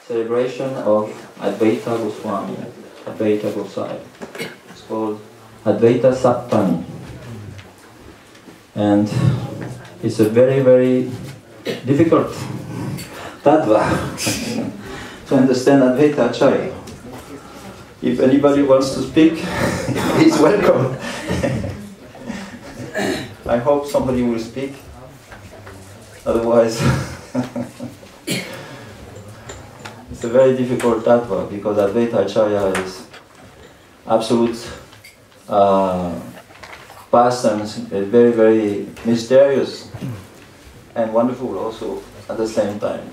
celebration of Advaita Goswami, Advaita Gosai. It's called Advaita Saptami. And it's a very, very difficult tattva to understand Advaita Acharya. If anybody wants to speak, he's welcome. I hope somebody will speak. Otherwise, it's a very difficult tattva because Advaita Acharya is absolute past and very, very mysterious and wonderful also at the same time.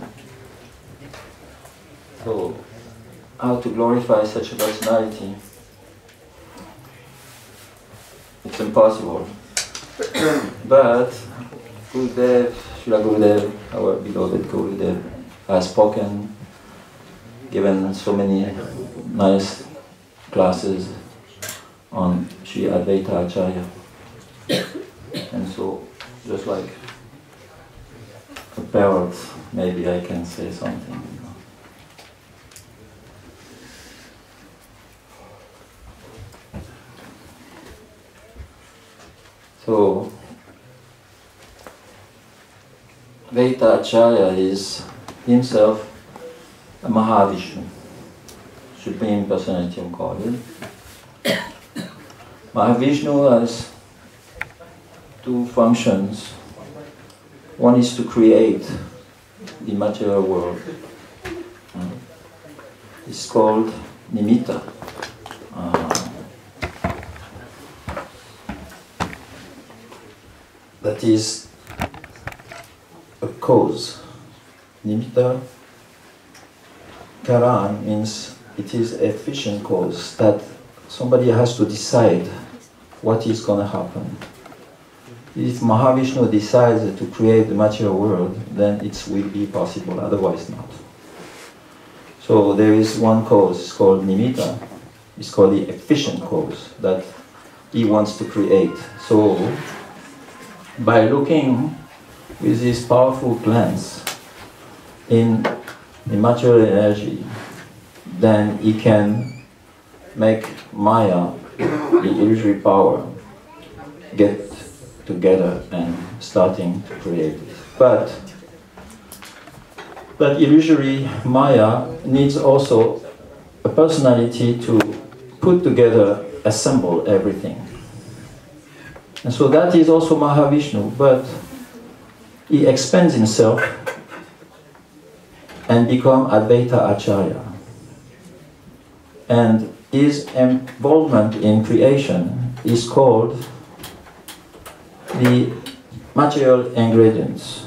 So, how to glorify such a personality? It's impossible. But Gurudev, Srila Gurudev, our beloved Gurudev, has spoken, given so many nice classes on Sri Advaita Acharya. And so, just like a parrot, maybe I can say something. So, Advaita Acharya is himself a Mahavishnu, Supreme Personality of Godhead. Mahavishnu has two functions. One is to create the material world. It's called Nimitta. That is a cause. Nimitta Karan means it is an efficient cause that somebody has to decide what is going to happen. If Mahavishnu decides to create the material world, then it will be possible, otherwise not. So there is one cause, it's called Nimitta. It's called the efficient cause that he wants to create. So by looking with this powerful glance in the material energy, then he can make Maya, the illusory power, get together and starting to create it. But that illusory Maya needs also a personality to put together, assemble everything. And so that is also Mahavishnu, but he expands himself and becomes Advaita Acharya. And his involvement in creation is called the material ingredients,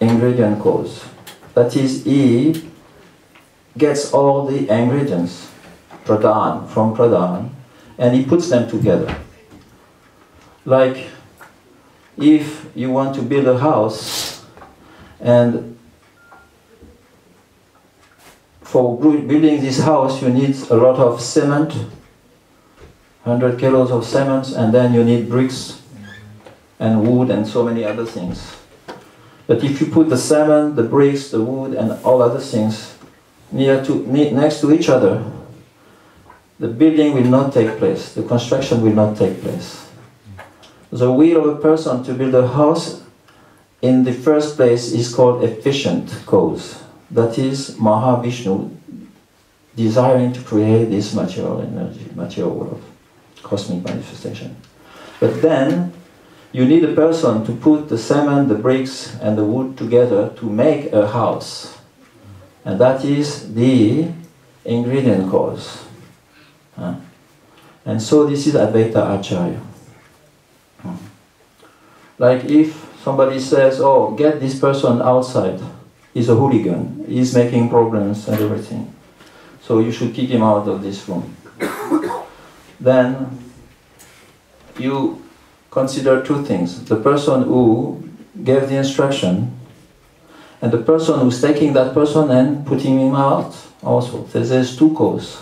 ingredient cause. That is, he gets all the ingredients, pradhan, from pradhan, and he puts them together. Like if you want to build a house, and for building this house you need a lot of cement, 100 kilos of cement, and then you need bricks and wood and so many other things. But if you put the cement, the bricks, the wood and all other things next to each other, the building will not take place, the construction will not take place. The will of a person to build a house in the first place is called efficient cause. That is Mahavishnu desiring to create this material energy, material world, cosmic manifestation. But then you need a person to put the cement, the bricks and the wood together to make a house. And that is the ingredient cause. And so this is Advaita Acharya. Like if somebody says, oh, get this person outside, he's a hooligan, he's making problems and everything, so you should kick him out of this room. Then you consider two things: the person who gave the instruction and the person who's taking that person and putting him out also. There's two causes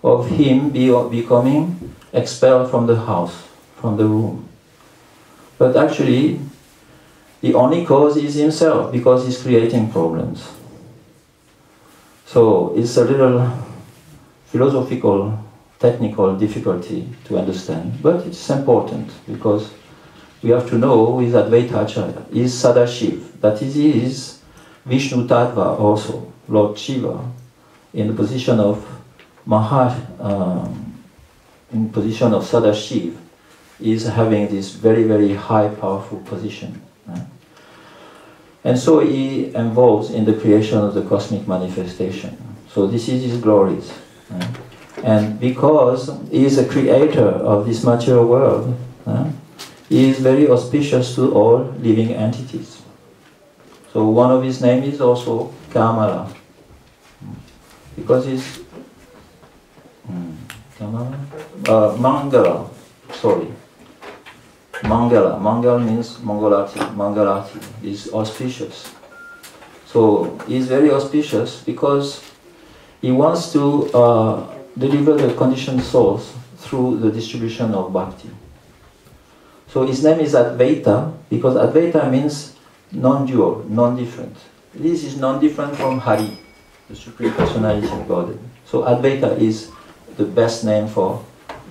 of him becoming expelled from the house, from the room. But actually, the only cause is himself, because he's creating problems. So it's a little philosophical, technical difficulty to understand, but it's important because we have to know with Advaita Acharya is Sadashiv, that is Vishnu Tattva also, Lord Shiva, in the position of in position of Sadashiv, is having this very, very high, powerful position. And so he involves in the creation of the cosmic manifestation. So this is his glories. And because he is a creator of this material world, he is very auspicious to all living entities. So one of his names is also Kamala. Because he's Mangala, sorry. Mangala. Mangala means Mangolati. Mangalati is auspicious. So he is very auspicious because he wants to deliver the conditioned souls through the distribution of Bhakti. So his name is Advaita because Advaita means non-dual, non-different. This is non-different from Hari, the Supreme Personality of Godhead. So Advaita is the best name for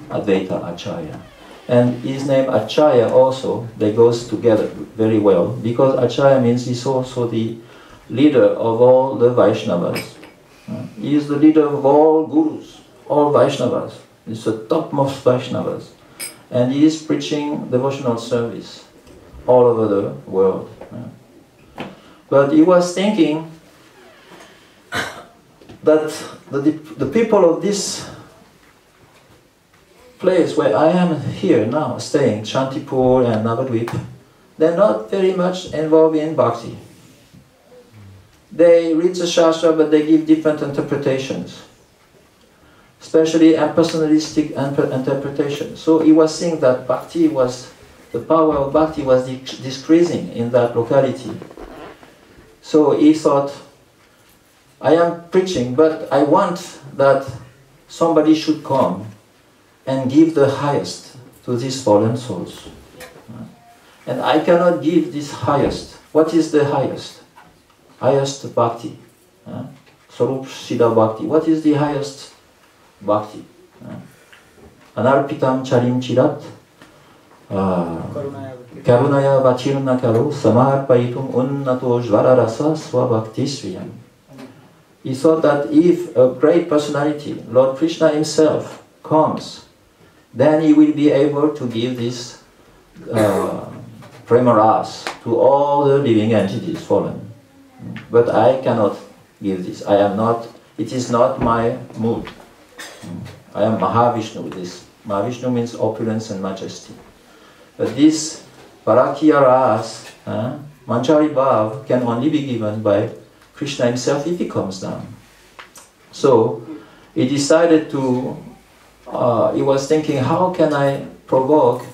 Advaita Acharya. And his name Acharya also, they goes together very well because Acharya means he's also the leader of all the Vaishnavas. He is the leader of all gurus, all Vaishnavas. He's the topmost Vaishnavas. And he is preaching devotional service all over the world. But he was thinking that the people of this place where I am here now, staying, Shantipur and Navadvip, they're not very much involved in Bhakti. They read the Shastra, but they give different interpretations, especially a personalistic interpretation. So he was seeing that Bhakti was, the power of Bhakti was decreasing in that locality. So he thought, I am preaching, but I want that somebody should come and give the highest to these fallen souls. And I cannot give this highest. What is the highest? Highest Bhakti. Sarup Siddha Bhakti. What is the highest Bhakti? Anarpitam Charim Chirat Karunaya Vachirna Karu Samarpaitum Unnato Jvararasa Swabhakti Swiyam. He thought that if a great personality, Lord Krishna himself, comes, then he will be able to give this prema ras to all the living entities fallen. But I cannot give this. I am not, it is not my mood. I am Mahavishnu. This Mahavishnu means opulence and majesty. But this Parakya ras, Manjari Bhav, can only be given by Krishna himself if he comes down. So he decided to, he was thinking, how can I provoke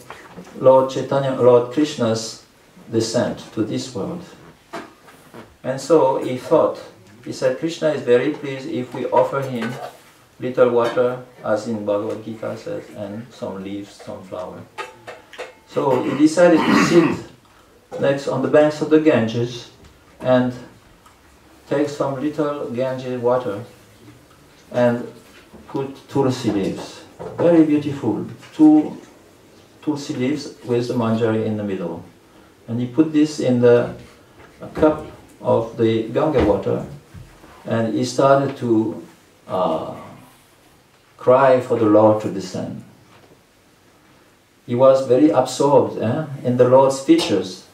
Lord Chaitanya, Lord Krishna's descent to this world? And so he thought, he said, Krishna is very pleased if we offer him little water, as in Bhagavad Gita says, and some leaves, some flower. So he decided to sit next on the banks of the Ganges and take some little Ganges water and put tulsi leaves. Very beautiful, 2 tulsi leaves with the manjari in the middle. And he put this in the cup of the Ganga water, and he started to cry for the Lord to descend. He was very absorbed in the Lord's features,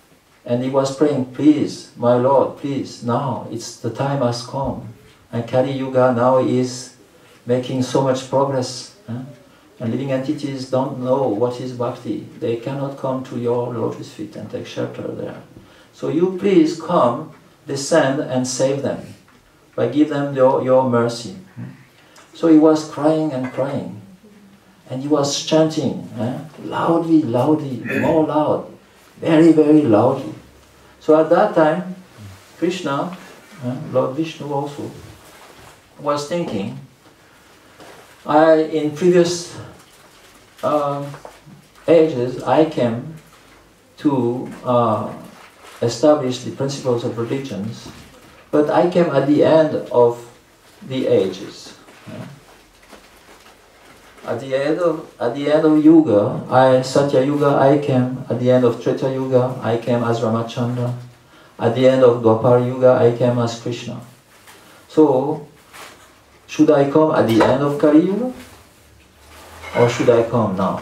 and he was praying, please, my Lord, please, now, the time has come. And Kali Yuga now is making so much progress. And living entities don't know what is Bhakti. They cannot come to your lotus feet and take shelter there. So you please come, descend and save them, by give them your mercy. So he was crying and crying. And he was chanting, loudly, loudly, more loud, very, very loudly. So at that time, Krishna, Lord Vishnu also, was thinking, in previous ages, I came to establish the principles of religions, but I came at the end of the ages. At the end of Yuga, Satya Yuga, I came. At the end of Treta Yuga, I came as Ramachandra. At the end of Dwapara Yuga, I came as Krishna. So, should I come at the end of Kali Yuga? Or should I come now?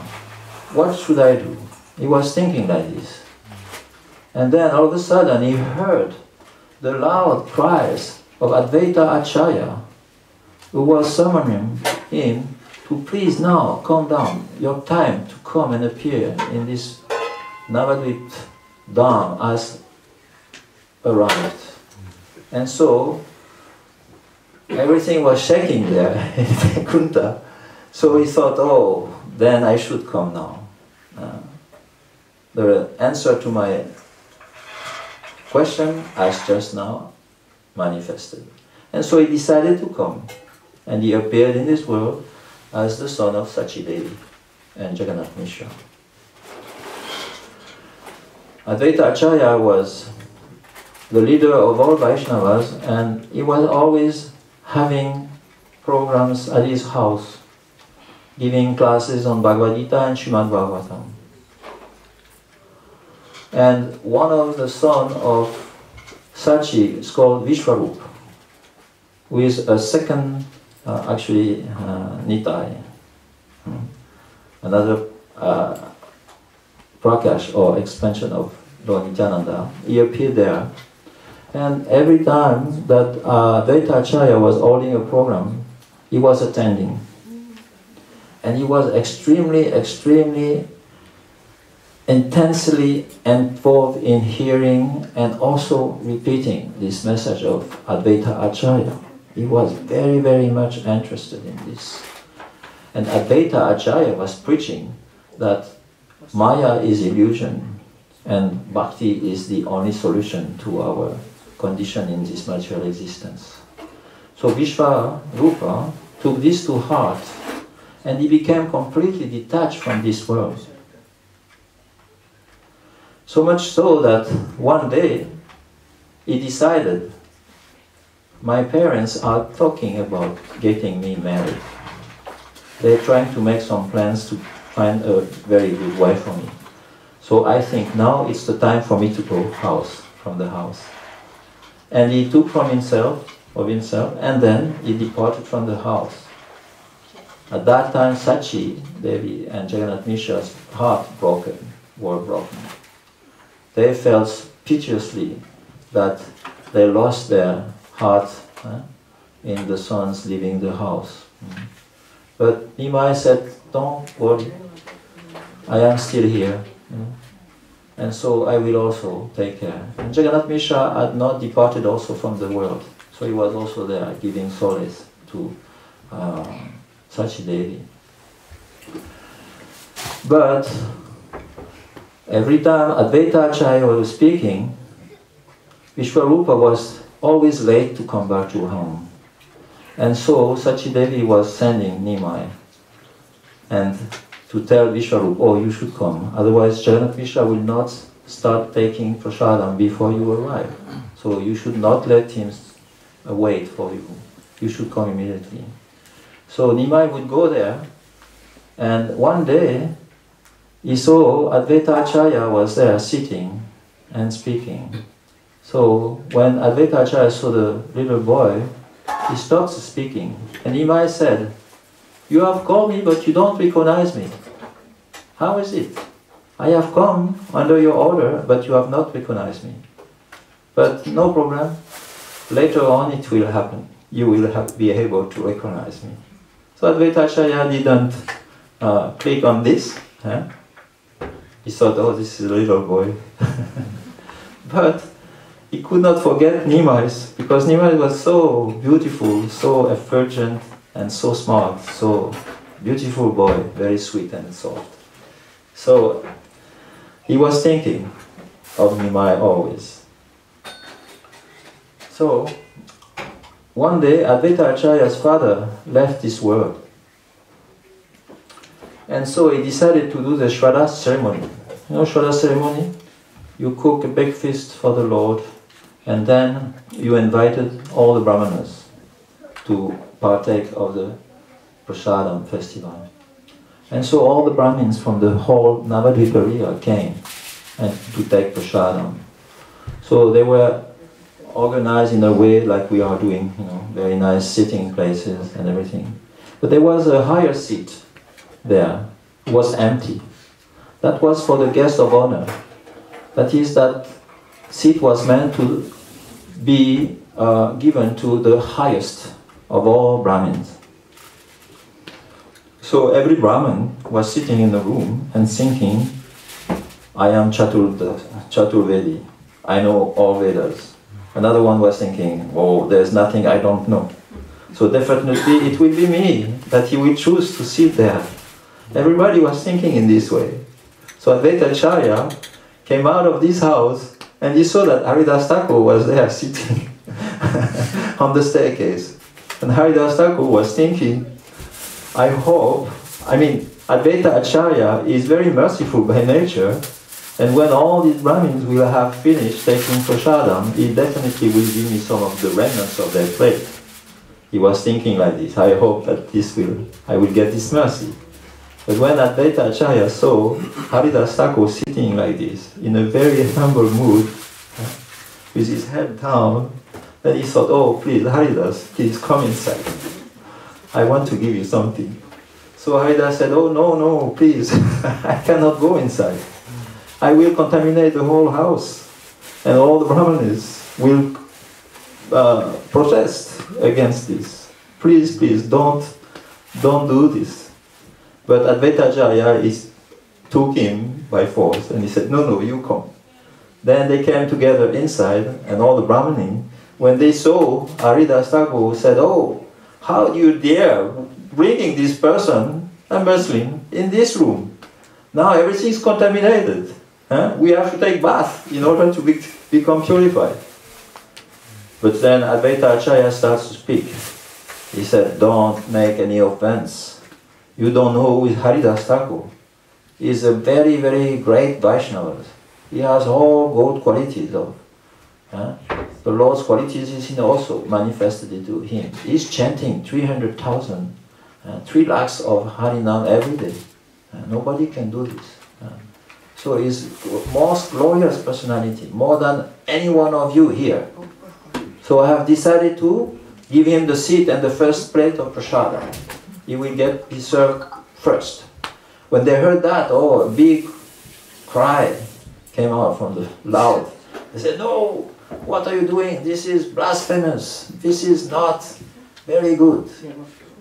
What should I do? He was thinking like this. And then all of a sudden he heard the loud cries of Advaita Acharya, who was summoning him to please now come down. Your time to come and appear in this Navadvip Dham has arrived. And so everything was shaking there in Kunta. So he thought, oh, then I should come now. The answer to my question has just now manifested. And so he decided to come. And he appeared in this world as the son of Sachidevi and Jagannath Mishra. Advaita Acharya was the leader of all Vaishnavas, and he was always having programs at his house, giving classes on Bhagavad Gita and Srimad Bhagavatam. And one of the sons of Sachi is called Vishwarup, who is a second, Nitai, another Prakash or expansion of Lord Nityananda. He appeared there. And every time that Advaita Acharya was holding a program, he was attending. And he was extremely intensely involved in hearing and also repeating this message of Advaita Acharya. He was very much interested in this. And Advaita Acharya was preaching that Maya is illusion and Bhakti is the only solution to our condition in this material existence. So Vishwarupa took this to heart and he became completely detached from this world. So much so that one day he decided, my parents are talking about getting me married. They're trying to make some plans to find a very good wife for me. So I think now it's the time for me to go from the house. And he took from himself, and then he departed from the house. At that time, Sachi Devi and Jagannath Mishra's heart were broken. They felt piteously that they lost their heart in the sons leaving the house. But Nimai said, don't worry, I am still here. And so I will also take care. And Jagannath Mishra had not departed also from the world. So he was also there giving solace to Sachi Devi. But every time Advaita Acharya was speaking, Vishwarupa was always late to come back to home. And so Sachi Devi was sending Nimai and to tell Vishwarupa, oh, you should come. Otherwise Jagannath Mishra will not start taking prasadam before you arrive. So you should not let him wait for you. You should come immediately. So Nimai would go there, and one day he saw Advaita Acharya was there sitting and speaking. So when Advaita Acharya saw the little boy, he stopped speaking. And Nimai said, you have called me, but you don't recognize me. How is it? I have come under your order, but you have not recognized me. But no problem. Later on it will happen. You will be able to recognize me. So Advaita Acharya didn't click on this. He thought, oh, this is a little boy. But he could not forget Nimai, because Nimai was so beautiful, so effulgent, and so smart, so beautiful boy, very sweet and soft. So he was thinking of Nimai always. So one day Advaita Acharya's father left this world. And so he decided to do the Shraddha ceremony. You know Shraddha ceremony? You cook a big feast for the Lord, and then you invited all the brahmanas to partake of the Prasadam festival. And so all the Brahmins from the whole Navadvipa area came and to take Prasadam. So they were organized in a way like we are doing, you know, very nice sitting places and everything. But there was a higher seat there, it was empty. That was for the guest of honor. That is, that seat was meant to be given to the highest of all Brahmins. So every Brahmin was sitting in the room and thinking, I am Chaturvedi, I know all Vedas. Another one was thinking, oh, there's nothing I don't know. So definitely it will be me that he will choose to sit there. Everybody was thinking in this way. So Advaita Acharya came out of this house and he saw that Haridas Thakur was there sitting on the staircase. And Haridas Thakur was thinking, Advaita Acharya is very merciful by nature, and when all these Brahmins will have finished taking prasadam, he definitely will give me some of the remnants of their plate. He was thinking like this, I hope that I will get this mercy. But when Advaita Acharya saw Haridas Thakur sitting like this, in a very humble mood, with his head down, then he thought, oh please, Haridas, please come inside. I want to give you something. So Haridas said, oh no, please, I cannot go inside. I will contaminate the whole house, and all the Brahmanis will protest against this. Please, don't do this. But Advaita Acharya took him by force, and he said, no, you come. Then they came together inside, and all the Brahmanis, when they saw Haridas Thakur, said, oh, how do you dare bringing this person, a Muslim, in this room? Now everything is contaminated. We have to take bath in order to become purified. But then Advaita Acharya starts to speak. He said, don't make any offense. You don't know who is Haridas Thakur. He is a very, very great Vaishnava. He has all good qualities of the Lord's qualities is also manifested into him. He's chanting 300,000, 3 lakhs of Harinam every day. Nobody can do this. So he's the most glorious personality, more than any one of you here. So I have decided to give him the seat and the first plate of prasada. He will be served first. When they heard that, a big cry came out from the loud. They said, no, what are you doing? This is blasphemous. This is not very good.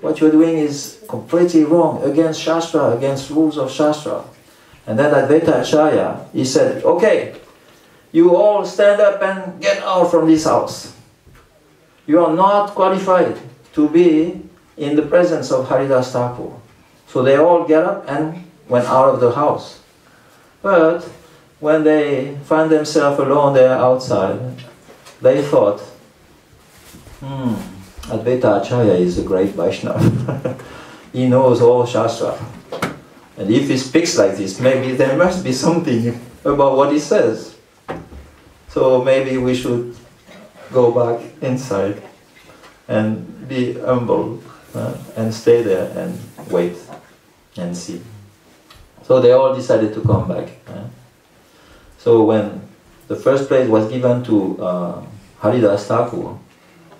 What you're doing is completely wrong, against Shastra, against rules of Shastra. And then Advaita Acharya, he said, okay, you all stand up and get out from this house. You are not qualified to be in the presence of Haridas Thakur. So they all get up and went out of the house. But when they find themselves alone there outside, they thought, Advaita Acharya is a great Vaishnava. He knows all Shastra. And if he speaks like this, maybe there must be something about what he says. So maybe we should go back inside and be humble and stay there and wait and see. So they all decided to come back. So when the first place was given to Haridas Thakur,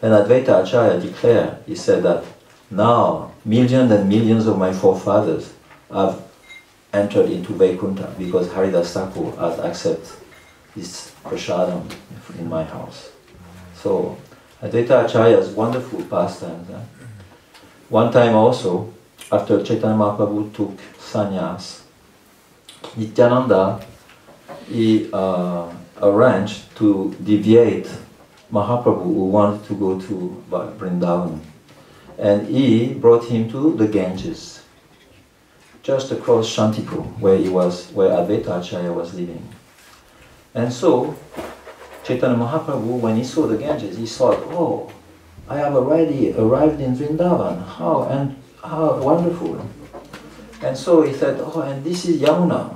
and Advaita Acharya declared, he said that now millions and millions of my forefathers have entered into Vaikuntha because Haridas Thakur has accepted this prasadam in my house. So Advaita Acharya's wonderful pastimes. One time also, after Chaitanya Mahaprabhu took sannyas, Nityananda, he arranged to deviate Mahaprabhu who wanted to go to Vrindavan. And he brought him to the Ganges, just across Shantipur, where Advaita Acharya was living. And so, Chaitanya Mahaprabhu, when he saw the Ganges, he thought, oh, I have already arrived in Vrindavan, how wonderful. And so he said, oh, and this is Yamuna.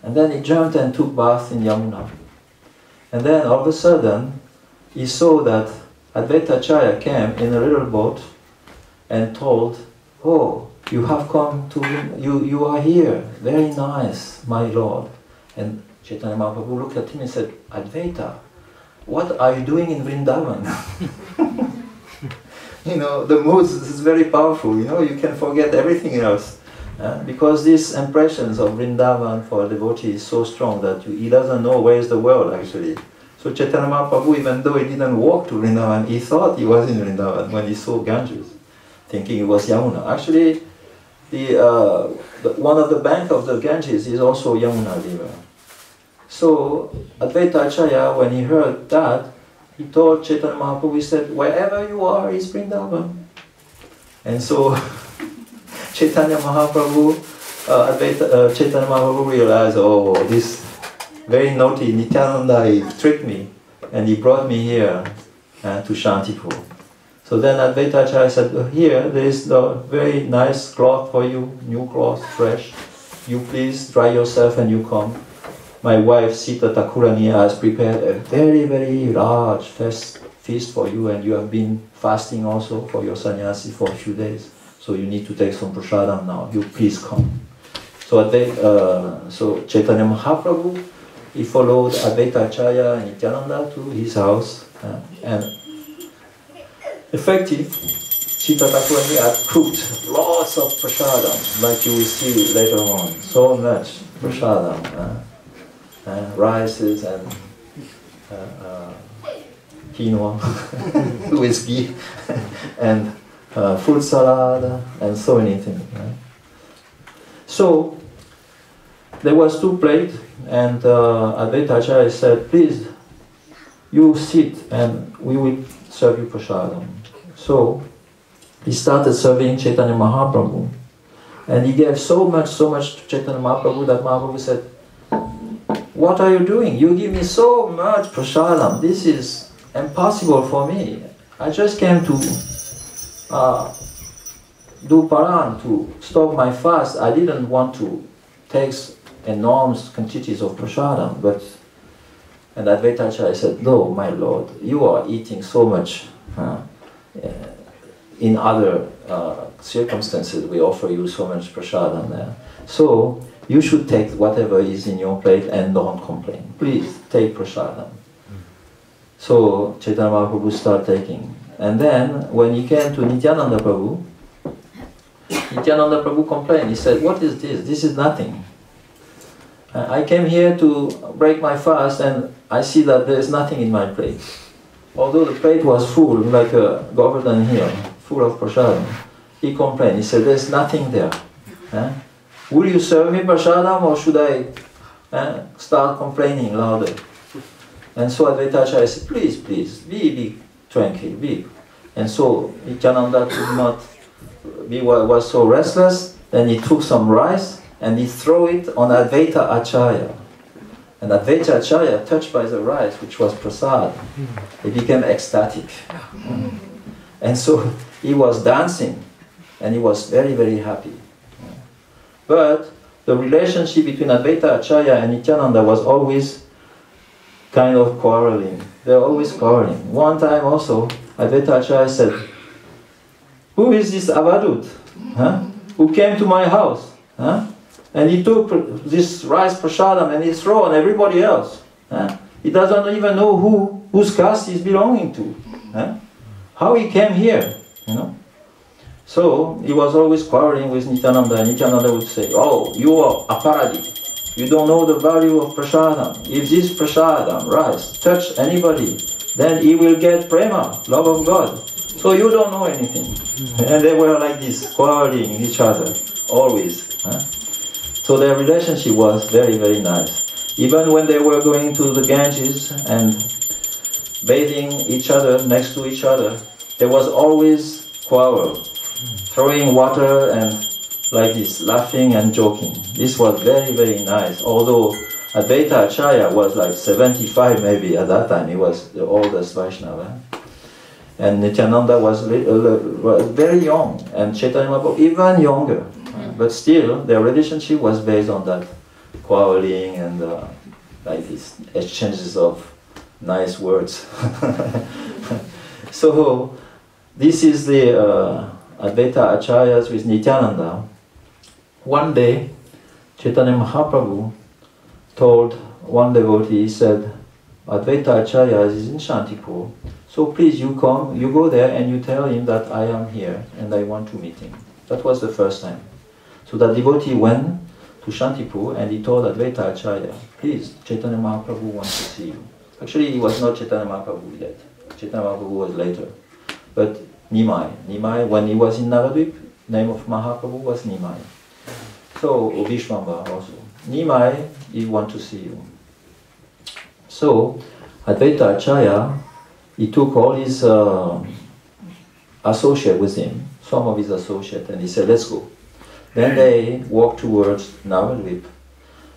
And then he jumped and took bath in Yamuna. And then all of a sudden, he saw that Advaita Acharya came in a little boat and told, "Oh, you have come to, you are here, very nice, my Lord." And Chaitanya Mahaprabhu looked at him and said, "Advaita, what are you doing in Vrindavan?" You know, the mood is very powerful, you know, you can forget everything else. Because these impressions of Vrindavan for a devotee is so strong that he doesn't know where is the world actually. So Chaitanya Mahaprabhu, even though he didn't walk to Vrindavan, he thought he was in Vrindavan when he saw Ganges, thinking it was Yamuna. Actually, one of the bank of the Ganges is also Yamuna river. So Advaita Acharya, when he heard that, he told Chaitanya Mahaprabhu, he said, "Wherever you are is Vrindavan." And so Chaitanya Mahaprabhu, Chaitanya Mahaprabhu realized, oh, this very naughty Nityananda, he tricked me, and he brought me here to Shantipur. So then Advaita Acharya said, "Here, there is the very nice cloth for you, new cloth, fresh. You please dry yourself and you come. My wife Sita Thakurani has prepared a very, very large feast for you, and you have been fasting also for your sannyasi for a few days. So you need to take some prasadam now. You please come." So so Chaitanya Mahaprabhu, he followed Advaita Acharya and Nityananda to his house, and effective, Sita Thakurani had cooked lots of prasadam, like you will see later on. So much prasadam, rices and quinoa, whiskey, and fruit salad, and so many things. So there was 2 plates, and Advaita Acharya said, "Please, you sit and we will serve you prasadam." So he started serving Chaitanya Mahaprabhu, and he gave so much to Chaitanya Mahaprabhu that Mahaprabhu said, "What are you doing? You give me so much prasadam. This is impossible for me. I just came to do paran, to stop my fast. I didn't want to take enormous quantities of prasadam." And Advaita Acharya said, "No, my Lord, you are eating so much. In other circumstances, we offer you so much prasadam there. So you should take whatever is in your plate and don't complain. Please take prasadam." So Chaitanya Mahaprabhu started taking. And then when he came to Nityananda Prabhu, Nityananda Prabhu complained. He said, "What is this? This is nothing. I came here to break my fast and I see that there is nothing in my plate." Although the plate was full, like a Govardhan here, full of prasadam, he complained. He said, "There's nothing there. Will you serve me prasadam, or should I start complaining louder?" And so Advaita Acharya said, "Please, please, be tranquil, be." And so Nityananda could not be, was so restless. Then he took some rice and he threw it on Advaita Acharya. And Advaita Acharya, touched by the rice, which was prasad, he became ecstatic. And so he was dancing, and he was very, very happy. But the relationship between Advaita Acharya and Nityananda was always kind of quarreling. They were always quarreling. One time also, Advaita Acharya said, "Who is this Avadut, who came to my house? And he took this rice prasadam and he threw on everybody else. He doesn't even know whose caste he's belonging to. How he came here, you know?" So he was always quarreling with Nityananda, and Nityananda would say, "Oh, you are aparadi. You don't know the value of prasadam. If this prasadam, rice, touch anybody, then he will get prema, love of God. So you don't know anything." And they were like this, quarreling each other, always. So their relationship was very, very nice. Even when they were going to the Ganges and bathing each other next to each other, there was always quarrel, throwing water and like this, laughing and joking. This was very, very nice. Although Advaita Acharya was like 75 maybe at that time, he was the oldest Vaishnava. And Nityananda was very young, and Chaitanya Mahaprabhu even younger. But still, their relationship was based on that quarreling and like these exchanges of nice words. So this is the Advaita Acharyas with Nityananda, one day Chaitanya Mahaprabhu told one devotee, he said, Advaita Acharyas is in Shantipur, so please you come, you go there and you tell him that I am here and I want to meet him. That was the first time. So that devotee went to Shantipur and he told Advaita Acharya, please, Chaitanya Mahaprabhu wants to see you. Actually, he was not Chaitanya Mahaprabhu yet. Chaitanya Mahaprabhu was later. But Nimai, when he was in Navadvip, name of Mahaprabhu was Nimai. So, Vishwamba also. Nimai, he wants to see you. So, Advaita Acharya, he took all his associates with him, some of his associates, and he said, let's go. Then they walked towards Navadvip.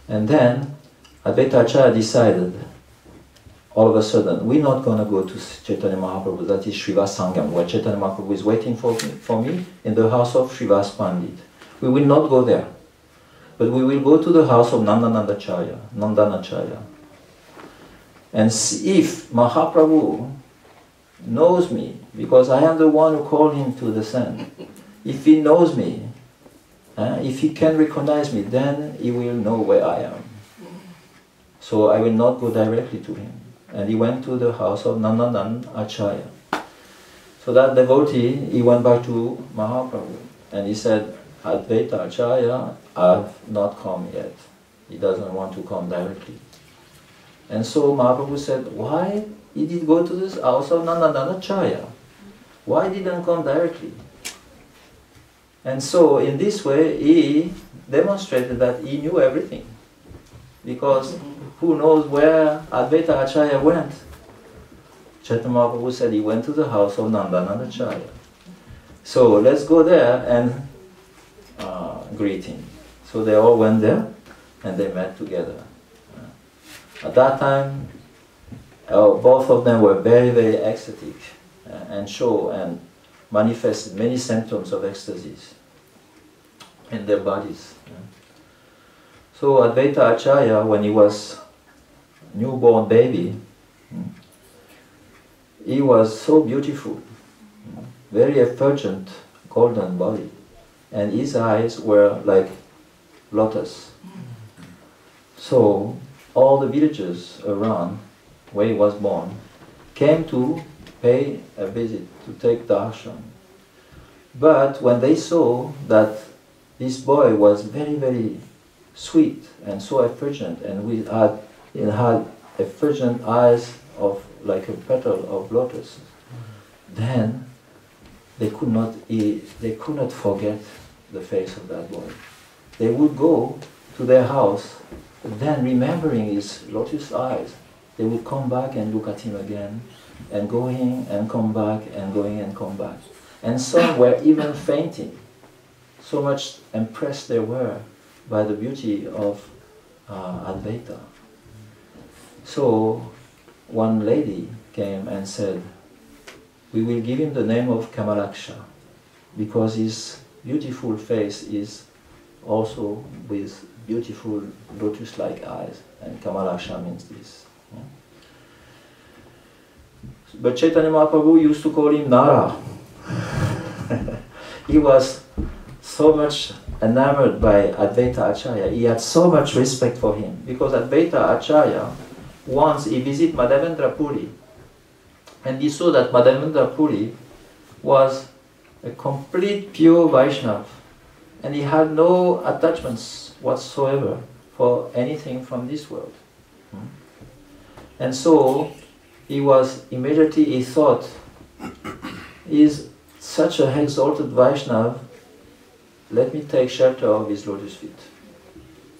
And then Advaita Acharya decided, all of a sudden, we're not going to go to Chaitanya Mahaprabhu, that is Srivas Sangam, where Chaitanya Mahaprabhu is waiting for me in the house of Srivas Pandit. We will not go there. But we will go to the house of Nandanacharya. And see if Mahaprabhu knows me, because I am the one who called him to the sun. If he knows me, if he can recognize me, then he will know where I am. So I will not go directly to him. And he went to the house of Nandanand Acharya. So that devotee, he went back to Mahaprabhu and he said, Advaita Acharya, I have not come yet. He doesn't want to come directly. And so Mahaprabhu said, why he did go to this house of Nandanand Acharya? Why didn't come directly? And so in this way, he demonstrated that he knew everything. Because who knows where Advaita Acharya went? Chaitanya Mahaprabhu said he went to the house of Nandanand Acharya. So let's go there and greet him. So they all went there and they met together. At that time, both of them were very, very ecstatic and manifested many symptoms of ecstasies in their bodies. So Advaita Acharya, when he was a newborn baby, he was so beautiful, very effulgent, golden body, and his eyes were like lotus. So all the villagers around where he was born came to pay a visit, to take darshan. But when they saw that this boy was very, very sweet and so effulgent, and he had effulgent eyes of like a petal of lotus, then they could not forget the face of that boy. They would go to their house, then remembering his lotus eyes, they would come back and look at him again, and going and come back, and going and come back. And some were even fainting. So much impressed they were by the beauty of Advaita. So one lady came and said, we will give him the name of Kamalaksha, because his beautiful face is also with beautiful lotus-like eyes, and Kamalaksha means this. But Chaitanya Mahaprabhu used to call him Nara. He was so much enamored by Advaita Acharya. He had so much respect for him, because Advaita Acharya, once he visited Madhavendra Puri, and he saw that Madhavendra Puri was a complete pure Vaishnava, and he had no attachments whatsoever for anything from this world. And so he thought, he is such a exalted Vaishnava, let me take shelter of his lotus feet.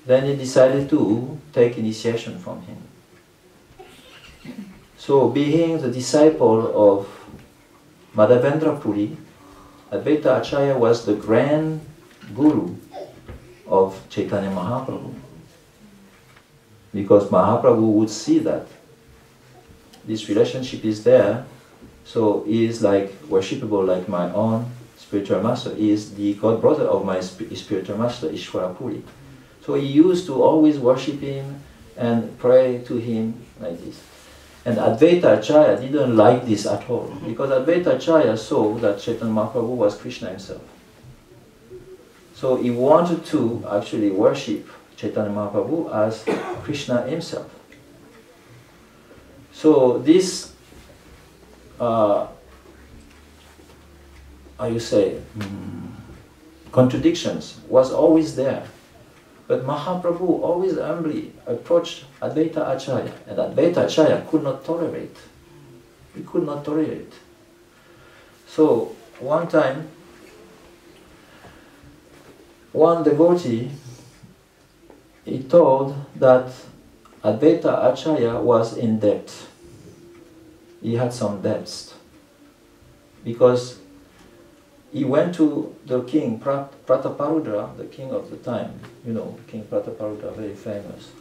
Then he decided to take initiation from him. So being the disciple of Madhavendra Puri, Advaita Acharya was the grand guru of Chaitanya Mahaprabhu. Because Mahaprabhu would see that this relationship is there, so he is like worshipable like my own spiritual master. He is the god brother of my spiritual master, Ishvara Puri. So he used to always worship him and pray to him like this. And Advaita Acharya didn't like this at all, because Advaita Acharya saw that Chaitanya Mahaprabhu was Krishna himself. So he wanted to actually worship Chaitanya Mahaprabhu as Krishna himself. So this, how you say, contradictions was always there. But Mahaprabhu always humbly approached Advaita Acharya, and Advaita Acharya could not tolerate. He could not tolerate. So one time, one devotee, he told that Advaita Acharya was in debt. He had some debts. Because he went to the king, Prataparudra, the king of the time, you know, King Prataparudra, very famous.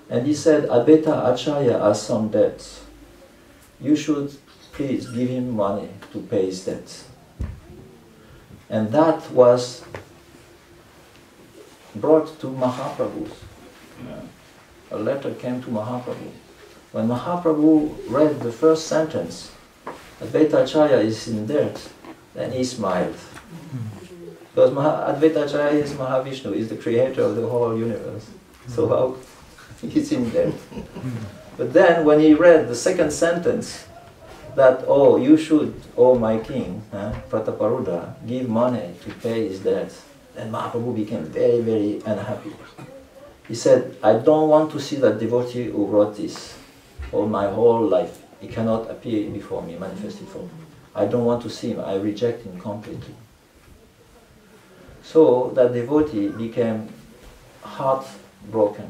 And he said, Advaita Acharya has some debts. You should please give him money to pay his debts. And that was brought to Mahaprabhu. A letter came to Mahaprabhu. When Mahaprabhu read the first sentence, Advaita Acharya is in debt, then he smiled. Because Advaita Acharya is Mahavishnu, is the creator of the whole universe. So how he's in debt? But then when he read the second sentence, that, oh, you should, oh my king, Prataparudra, give money to pay his debts, then Mahaprabhu became very, very unhappy. He said, I don't want to see that devotee who wrote this all my whole life. He cannot appear before me, manifest before me. I don't want to see him. I reject him completely. So that devotee became heartbroken.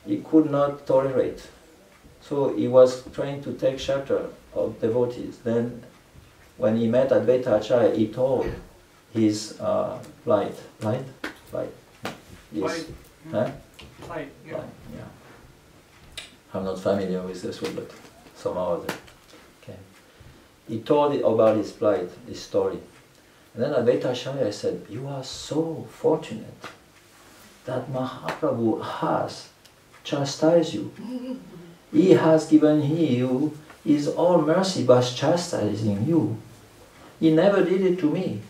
He could not tolerate. So he was trying to take shelter of devotees. Then when he met Advaita Acharya, he told his plight. Plight? Plight. Yes. Plight. Plight, yeah. Plight, yeah. I'm not familiar with this word, but somehow or other. Okay. He told it about his plight, his story. And then Advaita Acharya said, you are so fortunate that Mahaprabhu has chastised you. He has given you his all mercy by chastising you. He never did it to me.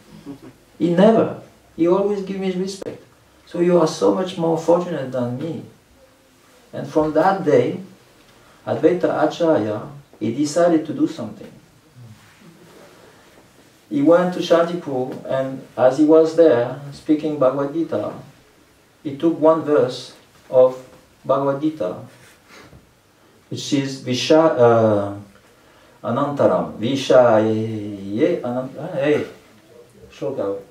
He never. He always gave me respect. So you are so much more fortunate than me. And from that day, Advaita Acharya, he decided to do something. He went to Shantipur, and as he was there speaking Bhagavad Gita, he took one verse of Bhagavad Gita, which is Anantaram. Vishaye Anantaram. Hey, Shloka.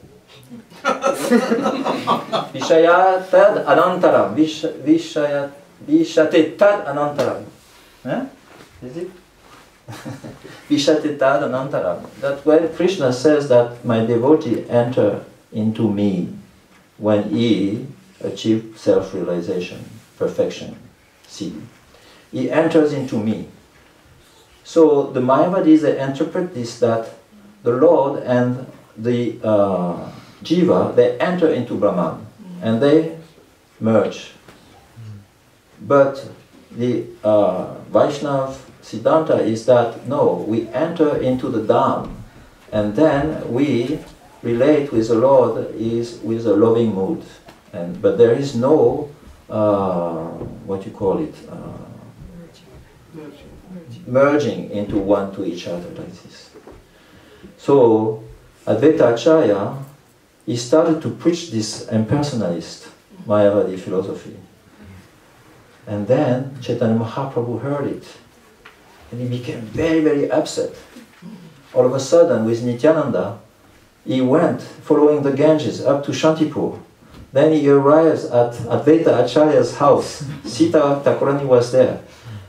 Vishaya tad Anantaram. Vishate tad Anantaram. Is it? Vishate tad Anantaram. That when Krishna says that my devotee enter into me when he achieved self-realization, perfection, see. He enters into me. So the Mayavadis, they interpret this that the Lord and the Jiva, they enter into Brahman and they merge. But the Vaishnava Siddhanta is that no, we enter into the Dham and then we relate with the Lord is with a loving mood. But there is no, what you call it, merging into one to each other like this. So Advaita Acharya, he started to preach this impersonalist Mayavadi philosophy. And then Chaitanya Mahaprabhu heard it. And he became very, very upset. All of a sudden, with Nityananda, he went following the Ganges up to Shantipur. Then he arrives at Advaita Acharya's house. Sita Thakurani was there.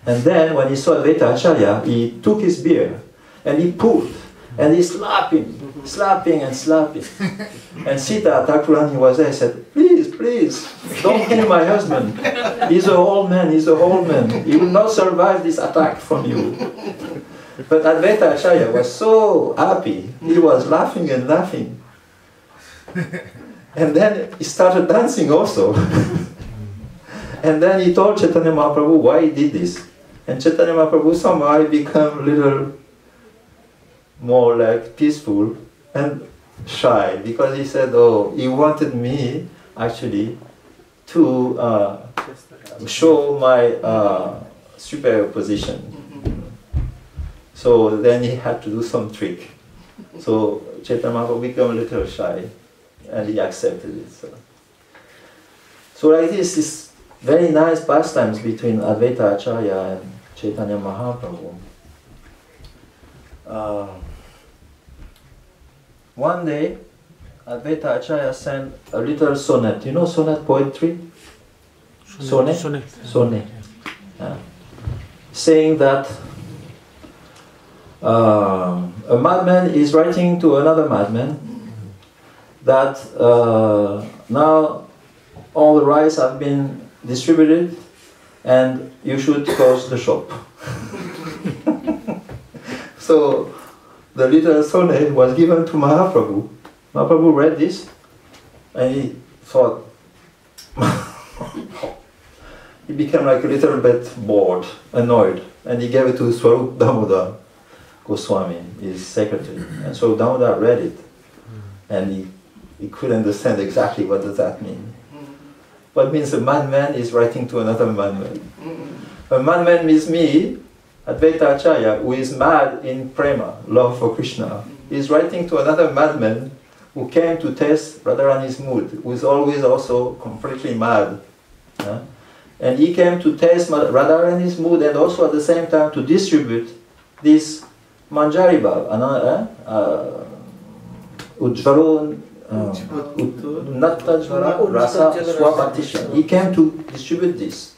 And then when he saw Advaita Acharya, he took his beer and he pulled and he slapping and slapping. And Sita Thakurani was there and said, please, please, don't kill my husband. He's a old man, he's a old man. He will not survive this attack from you. But Advaita Acharya was so happy. He was laughing and laughing. And then he started dancing also. And then he told Chaitanya Mahaprabhu why he did this. And Chaitanya Mahaprabhu somehow became a little more like peaceful and shy, because he said, oh, he wanted me actually to show my superior position. So then he had to do some trick. So Chaitanya Mahaprabhu became a little shy and he accepted it. So like this very nice pastimes between Advaita Acharya and Chaitanya Mahaprabhu. One day, Advaita Acharya sent a little sonnet. You know sonnet poetry? Sonnet? Sonnet. Yeah. Saying that a madman is writing to another madman that now all the rice have been distributed and you should close the shop. So the little sonnet was given to Mahaprabhu. Mahaprabhu read this and he thought, he became like a little bit bored, annoyed, and he gave it to Swarup Damodar Goswami, his secretary. And so Damodar read it and he couldn't understand exactly what does that mean. What means a madman is writing to another madman. A madman means me, Advaita Acharya, who is mad in prema, love for Krishna, is writing to another madman who came to test Radharani's mood, who is always also completely mad. And he came to test Radharani's mood and also at the same time to distribute this Manjari Bhav, Ujvaro Nattajvara Rasa Swapatisha. He came to distribute this.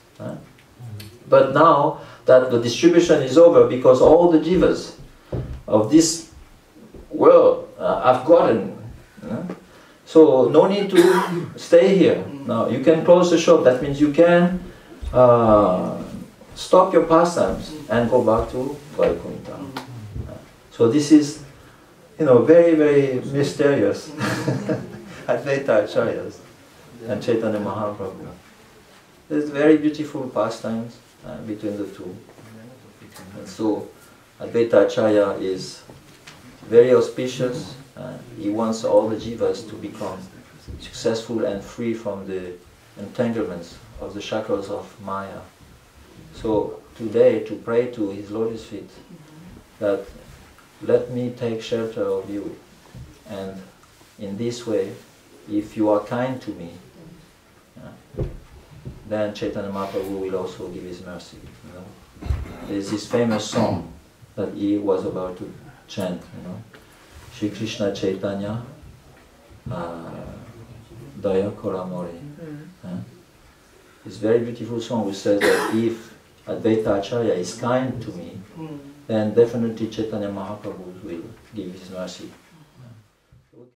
But now that the distribution is over, because all the jivas of this world have gotten, so no need to stay here. Now you can close the shop. That means you can stop your pastimes and go back to Vaikuntha. So this is, very, very mysterious. Advaita Acharyas and Chaitanya Mahaprabhu. There's very beautiful pastimes between the two. And so Advaita Acharya is very auspicious. He wants all the jivas to become successful and free from the entanglements of the shackles of Maya. So today, to pray to his lotus feet, that let me take shelter of you, and in this way, if you are kind to me, then Chaitanya Mahaprabhu will also give his mercy. There's this famous song that he was about to chant, Shri Krishna Chaitanya Daya Koramore. It's a very beautiful song which says that if Advaita Acharya is kind to me, then definitely Chaitanya Mahaprabhu will give his mercy.